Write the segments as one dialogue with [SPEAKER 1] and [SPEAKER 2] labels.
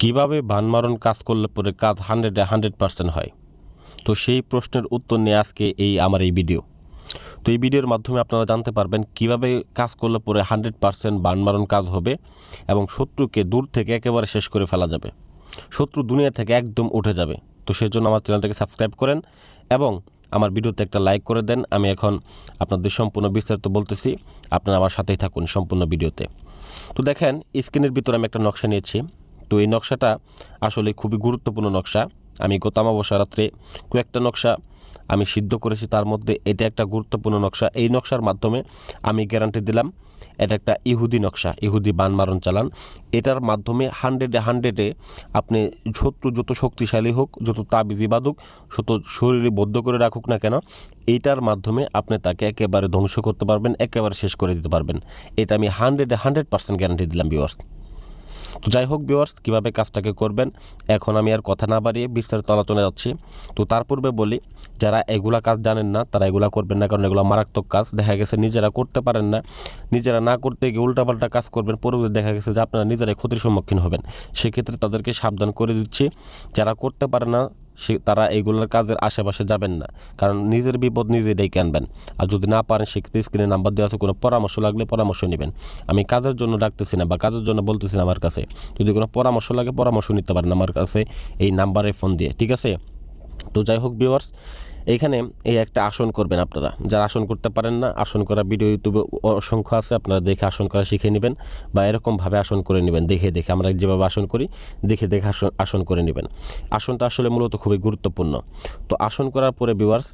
[SPEAKER 1] কিভাবে বানমারণ কাজ করলে পরে কাজ 100% হয়? তো সেই প্রশ্নের উত্তর নিয়ে আজকে আমার এই ভিডিও। তো এই ভিডিওর মাধ্যমে আপনারা জানতে পারবেন কিভাবে কাজ করলে পরে 100% বানমারণ কাজ হবে এবং শত্রুকে দূর থেকে একেবারে শেষ করে ফেলা যাবে। শত্রু দুনিয়া থেকে একদম উঠে যাবে। তো সেজন্য আমার চ্যানেলটাকে সাবস্ক্রাইব করেন এবং আমার ভিডিওতে একটা লাইক করে দেন। আমি এখন আপনাদের সম্পূর্ণ বিস্তারিত বলতেছি, আপনারা আমার সাথেই থাকুন সম্পূর্ণ ভিডিওতে। তো দেখেন, স্ক্রিনের ভিতরে আমি একটা নকশা নিয়েছি। তো এই নকশাটা আসলে খুবই গুরুত্বপূর্ণ নকশা। আমি গত অমাবস্যা রাত্রে কয়েকটা নকশা আমি সিদ্ধ করেছি, তার মধ্যে এটা একটা গুরুত্বপূর্ণ নকশা। এই নকশার মাধ্যমে আমি গ্যারান্টি দিলাম এটা একটা ইহুদি নকশা, ইহুদি বানমারণ চালান। এটার মাধ্যমে 100-এ আপনি শত্রু যত শক্তিশালী হোক, যত তাবিজি বাঁধুক, যত শরীরে বদ্ধ করে রাখুক না কেন, এইটার মাধ্যমে আপনি তাকে একেবারে ধ্বংস করতে পারবেন, একেবারে শেষ করে দিতে পারবেন। এটা আমি 100% গ্যারান্টি দিলাম ভিউয়ার্স। তো যাই হোক ভিউয়ার্স, কীভাবে কাজটাকে করবেন এখন আমি আর কথা না বাড়িয়ে বিস্তারিত আলোচনা যাচ্ছি। তো তার পূর্বে বলি, যারা এগুলা কাজ জানেন না তারা এগুলা করবেন না, কারণ এগুলো মারাত্মক কাজ। দেখা গেছে নিজেরা করতে পারেন না, নিজেরা না করতে গিয়ে উল্টাপাল্টা কাজ করবেন, পরবর্তী দেখা গেছে যে আপনারা নিজেরাই ক্ষতির সম্মুখীন হবেন। সেক্ষেত্রে তাদেরকে সাবধান করে দিচ্ছি, যারা করতে পারে না তারা এইগুলোর কাজের আশেপাশে যাবেন না, কারণ নিজের বিপদ নিজেই ডেকে আনবেন। আর যদি না পারেন সেক্ষেত্রে স্ক্রিনে নাম্বার দেওয়া আছে, কোনো পরামর্শ লাগলে পরামর্শ নেবেন। আমি কাজের জন্য ডাকতেছি না বা কাজের জন্য বলতেছি না, আমার কাছে যদি কোনো পরামর্শ লাগে পরামর্শ নিতে পারেন আমার কাছে এই নাম্বারে ফোন দিয়ে, ঠিক আছে? তো যাই হোক ভিউয়ার্স, এইখানে এই একটা আসন করবেন আপনারা। যারা আসন করতে পারেন না, আসন করা ভিডিও ইউটিউবে অসংখ্য আছে, আপনারা দেখে আসন করা শিখে নেবেন বা এরকমভাবে আসন করে নেবেন। দেখে আমরা যেভাবে আসন করি দেখে আসন করে নেবেন। আসনটা আসলে মূলত খুবই গুরুত্বপূর্ণ। তো আসন করার পরে ভিউয়ার্স,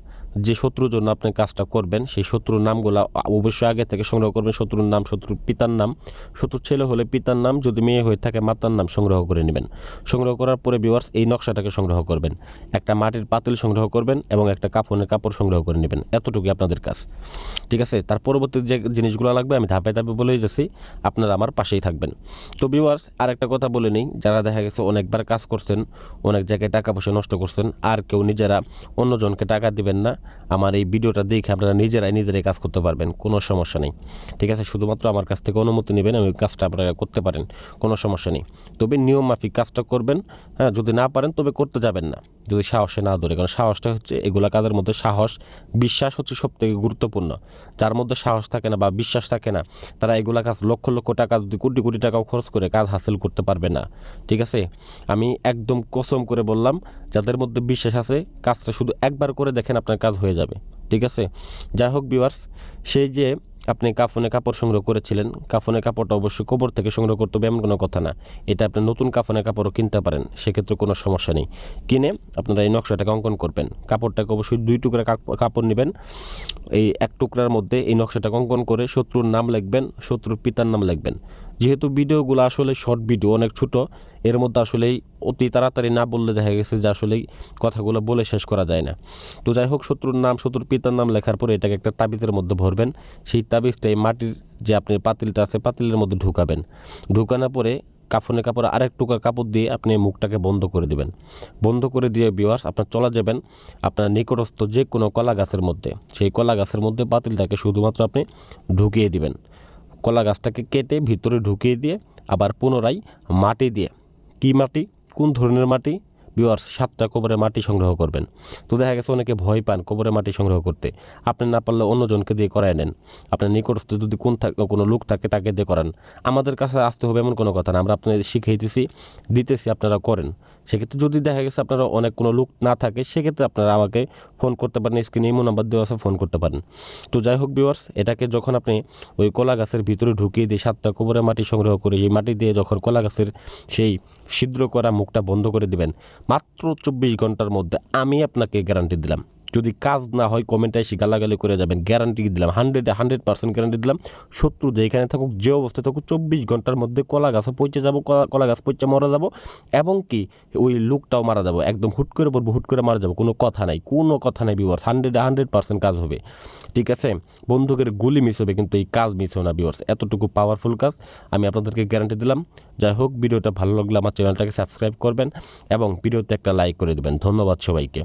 [SPEAKER 1] যে শত্রুর জন্য আপনি কাজটা করবেন সেই শত্রুর নামগুলো অবশ্যই আগে থেকে সংগ্রহ করবেন। শত্রুর নাম, শত্রুর পিতার নাম, শত্রুর ছেলে হলে পিতার নাম, যদি মেয়ে হয়ে থাকে মাতার নাম সংগ্রহ করে নেবেন। সংগ্রহ করার পরে ভিউয়ার্স এই নকশাটাকে সংগ্রহ করবেন, একটা মাটির পাতিল সংগ্রহ করবেন এবং একটা কাফনের কাপড় সংগ্রহ করে নেবেন। এতটুকুই আপনাদের কাজ, ঠিক আছে? তার পরবর্তী যে জিনিসগুলো লাগবে আমি ধাপে ধাপে বলেই যাচ্ছি, আপনারা আমার পাশেই থাকবেন। তো ভিউয়ার্স, আরেকটা কথা বলে নিই, যারা দেখা গেছে অনেকবার কাজ করছেন, অনেক জায়গায় টাকা পয়সা নষ্ট করছেন, আর কেউ নিজেরা অন্যজনকে টাকা দিবেন না। আমার এই ভিডিওটা দেখে আপনারা নিজেরাই কাজ করতে পারবেন, কোনো সমস্যা নেই, ঠিক আছে? শুধুমাত্র আমার কাছ থেকে অনুমতি নেবেন, আমি কাজটা আপনারা করতে পারেন, কোনো সমস্যা নেই। তবে নিয়ম মাফিক কাজটা করবেন। হ্যাঁ, যদি না পারেন তবে করতে যাবেন না, যদি সাহসে না ধরে। কারণ সাহসটা হচ্ছে এগুলা কাজের মধ্যে সাহস, বিশ্বাস হচ্ছে সবথেকে গুরুত্বপূর্ণ। যার মধ্যে সাহস থাকে না বা বিশ্বাস থাকে না, তারা এগুলা কাজ লক্ষ লক্ষ টাকা, যদি কোটি কোটি টাকাও খরচ করে কাজ হাসিল করতে পারবে না, ঠিক আছে? আমি একদম কসম করে বললাম, যাদের মধ্যে বিশ্বাস আছে কাজটা শুধু একবার করে দেখেন, আপনার কাজ হয়ে যাবে, ঠিক আছে? যাই হোক ভিউয়ার্স, সেই যে আপনি কাফনে কাপড় সংগ্রহ করেছিলেন, কাফনের কাপড়টা অবশ্যই কবর থেকে সংগ্রহ করতে হবে এমন কোনো কথা না। এটা আপনি নতুন কাফনের কাপড়ও কিনতে পারেন, সেক্ষেত্রে কোনো সমস্যা নেই। কিনে আপনারা এই নকশাটাকে অঙ্কন করবেন। কাপড়টাকে অবশ্যই 2 টুকরা কাপড় নেবেন। এই 1 টুকরার মধ্যে এই নকশাটাকে অঙ্কন করে শত্রুর নাম লিখবেন, শত্রুর পিতার নাম লিখবেন। যেহেতু ভিডিওগুলো আসলে শর্ট ভিডিও, অনেক ছোট, এর মধ্যে আসলেই অতি তাড়াতাড়ি না বললে দেখা গেছে যে আসলেই কথাগুলো বলে শেষ করা যায় না। তো যাই হোক, শত্রুর নাম, শত্রুর পিতার নাম লেখার পরে এটাকে একটা তাবিজের মধ্যে ভরবেন। সেই তাবিজটা এই মাটির যে আপনি পাতিলটা আছে পাতিলের মধ্যে ঢুকাবেন। ঢুকানোর পরে কাফনের কাপড়ে আরেক টুকরা কাপড় দিয়ে আপনি মুখটাকে বন্ধ করে দিবেন। বন্ধ করে দিয়ে ভিউয়ার্স আপনার চলে যাবেন আপনার নিকটস্থ যে কোনো কলা গাছের মধ্যে। সেই কলা গাছের মধ্যে পাতিলটাকে শুধুমাত্র আপনি ঢুকিয়ে দিবেন। কলা গাছটাকে কেটে ভিতরে ঢুকিয়ে দিয়ে আবার পুনরায় মাটি দিয়ে, কি মাটি, কোন ধরনের মাটি ভিউয়ার্স, 7টা কবরের মাটি সংগ্রহ করবেন। তো দেখা গেছে অনেকে ভয় পান কবরের মাটি সংগ্রহ করতে, আপনি না পারলে অন্যজনকে দিয়ে করায় নেন। আপনার নিকটস্থ যদি কোনো লোক থাকে তাকে দিয়ে করান। আমাদের কাছে আসতে হবে এমন কোনো কথা না, আমরা আপনাদের শিখাইতেছি, দিতেছি, আপনারা করেন। সেক্ষেত্রে যদি দেখা গেছে আপনারা অনেক কোনো লোক না থাকে, সেক্ষেত্রে আপনারা আমাকে ফোন করতে পারেন, স্ক্রিনে ইমো নাম্বার দেওয়া আছে, ফোন করতে পারেন। তো যাই হোক ভিউয়ার্স, এটাকে যখন আপনি ওই কলা গাছের ভিতরে ঢুকিয়ে দিয়ে 7টা কবরের মাটি সংগ্রহ করে এই মাটি দিয়ে যখন কলা গাছের সেই ছিদ্র করা মুখটা বন্ধ করে দিবেন, মাত্র 24 ঘন্টার মধ্যে আমি আপনাকে গ্যারান্টি দিলাম, যদি কাজ না হয় কমেন্টে এসে গালাগালি করে যাবেন, গ্যারান্টি দিলাম, 100% গ্যারান্টি দিলাম। শত্রু যেখানে থাকুক, যে অবস্থায় থাকুক, 24 ঘন্টার মধ্যে কলা গাছে পৌঁছে যাবো, কলা গাছ পৌঁছে মারা যাবো, এবং কি ওই লোকটাও মারা যাবো, একদম হুট করে পড়বো, হুট করে মারা যাবো, কোনো কথা নাই, কোনো কথা নাই ভিউয়ার্স, 100% কাজ হবে, ঠিক আছে? বন্দুকের গুলি মিস হবে কিন্তু এই কাজ মিস হবে না ভিউয়ার্স, এতটুকু পাওয়ারফুল কাজ আমি আপনাদেরকে গ্যারান্টি দিলাম। যাই হোক, ভিডিওটা ভালো লাগলে আমার চ্যানেলটাকে সাবস্ক্রাইব করবেন এবং ভিডিওতে একটা লাইক করে দেবেন। ধন্যবাদ সবাইকে।